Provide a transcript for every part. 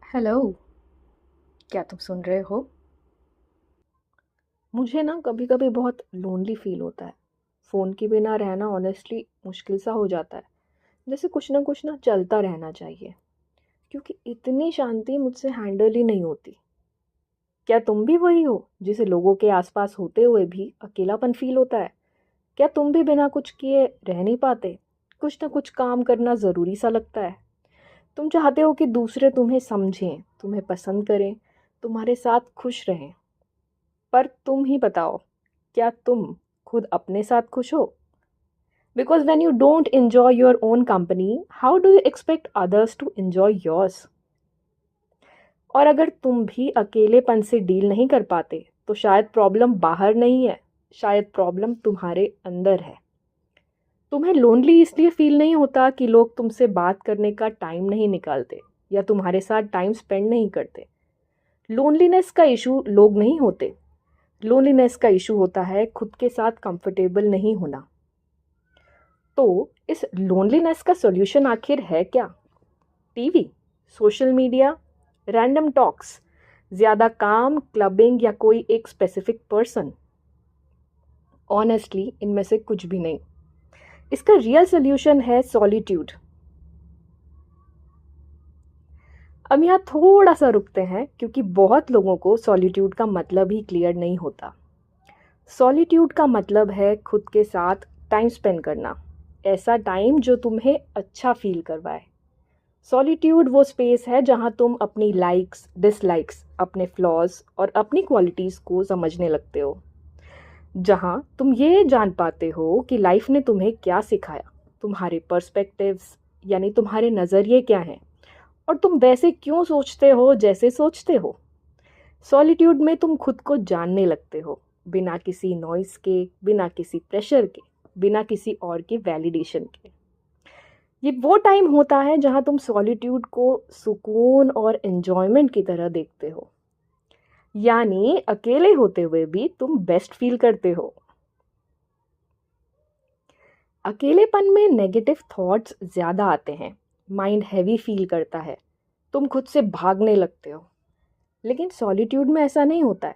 Hello. क्या तुम सुन रहे हो? मुझे ना कभी कभी बहुत लोनली फील होता है। फ़ोन के बिना रहना ऑनेस्टली मुश्किल सा हो जाता है। जैसे कुछ ना चलता रहना चाहिए, क्योंकि इतनी शांति मुझसे हैंडल ही नहीं होती। क्या तुम भी वही हो जिसे लोगों के आसपास होते हुए भी अकेलापन फील होता है? क्या तुम भी बिना कुछ किए रह नहीं पाते? कुछ ना कुछ काम करना ज़रूरी सा लगता है। तुम चाहते हो कि दूसरे तुम्हें समझें, तुम्हें पसंद करें, तुम्हारे साथ खुश रहें। पर तुम ही बताओ, क्या तुम खुद अपने साथ खुश हो? Because when you don't enjoy your own company, how do you expect others to enjoy yours? और अगर तुम भी अकेलेपन से डील नहीं कर पाते, तो शायद प्रॉब्लम बाहर नहीं है, शायद प्रॉब्लम तुम्हारे अंदर है। तुम्हें लोनली इसलिए फील नहीं होता कि लोग तुमसे बात करने का टाइम नहीं निकालते या तुम्हारे साथ टाइम स्पेंड नहीं करते। लोनलीनेस का इशू लोग नहीं होते। लोनलीनेस का इशू होता है खुद के साथ कंफर्टेबल नहीं होना। तो इस लोनलीनेस का सॉल्यूशन आखिर है क्या? TV, social media, random talks, ज़्यादा काम, क्लबिंग या कोई एक स्पेसिफिक पर्सन? ऑनेस्टली इनमें से कुछ भी नहीं। इसका रियल सॉल्यूशन है सॉलिट्यूड। अब यहाँ थोड़ा सा रुकते हैं, क्योंकि बहुत लोगों को सॉलिट्यूड का मतलब ही क्लियर नहीं होता। सॉलिट्यूड का मतलब है खुद के साथ टाइम स्पेंड करना, ऐसा टाइम जो तुम्हें अच्छा फील करवाए। सॉलिट्यूड वो स्पेस है जहाँ तुम अपनी लाइक्स, डिसलाइक्स, अपने फ्लॉज और अपनी क्वालिटीज़ को समझने लगते हो। जहाँ तुम ये जान पाते हो कि लाइफ ने तुम्हें क्या सिखाया, तुम्हारे पर्सपेक्टिव्स यानी तुम्हारे नज़रिए क्या हैं, और तुम वैसे क्यों सोचते हो जैसे सोचते हो। सॉलिट्यूड में तुम खुद को जानने लगते हो, बिना किसी नॉइस के, बिना किसी प्रेशर के, बिना किसी और के वैलिडेशन के। ये वो टाइम होता है जहाँ तुम सॉलिट्यूड को सुकून और एन्जॉयमेंट की तरह देखते हो, यानी अकेले होते हुए भी तुम बेस्ट फील करते हो। अकेलेपन में नेगेटिव थॉट्स ज़्यादा आते हैं, माइंड हैवी फील करता है, तुम खुद से भागने लगते हो। लेकिन सॉलिट्यूड में ऐसा नहीं होता है।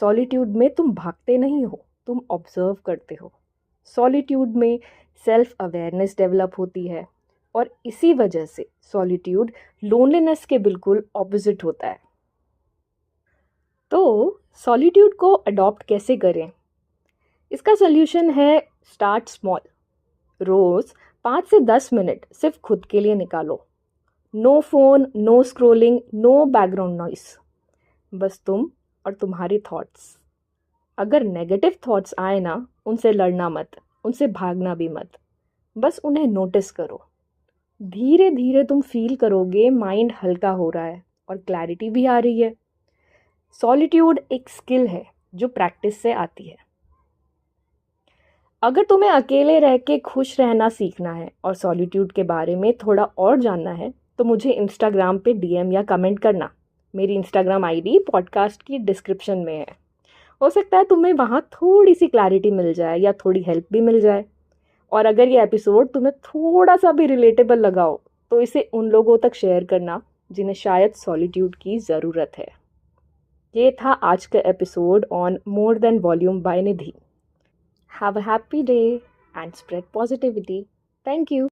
सॉलिट्यूड में तुम भागते नहीं हो, तुम ऑब्जर्व करते हो। सॉलिट्यूड में सेल्फ अवेयरनेस डेवलप होती है, और इसी वजह से सॉलिट्यूड लोनलीनेस के बिल्कुल ऑपोजिट होता है। तो सॉलिट्यूड को अडॉप्ट कैसे करें? इसका सॉल्यूशन है स्टार्ट स्मॉल। रोज़ 5 से 10 मिनट सिर्फ खुद के लिए निकालो। No phone, no scrolling, no background noise. बस तुम और तुम्हारी थॉट्स। अगर नेगेटिव थॉट्स आए ना, उनसे लड़ना मत, उनसे भागना भी मत, बस उन्हें नोटिस करो। धीरे धीरे तुम फील करोगे माइंड हल्का हो रहा है और क्लैरिटी भी आ रही है। सॉलिट्यूड एक स्किल है जो प्रैक्टिस से आती है। अगर तुम्हें अकेले रह के खुश रहना सीखना है और सॉलिट्यूड के बारे में थोड़ा और जानना है, तो मुझे इंस्टाग्राम पे डीएम या कमेंट करना। मेरी इंस्टाग्राम आईडी पॉडकास्ट की डिस्क्रिप्शन में है। हो सकता है तुम्हें वहाँ थोड़ी सी क्लैरिटी मिल जाए या थोड़ी हेल्प भी मिल जाए। और अगर ये एपिसोड तुम्हें थोड़ा सा भी रिलेटेबल लगा हो, तो इसे उन लोगों तक शेयर करना जिन्हें शायद सॉलिट्यूड की ज़रूरत है। ये था आज का episode on more than volume by Nidhi. Have a happy day and spread positivity. Thank you.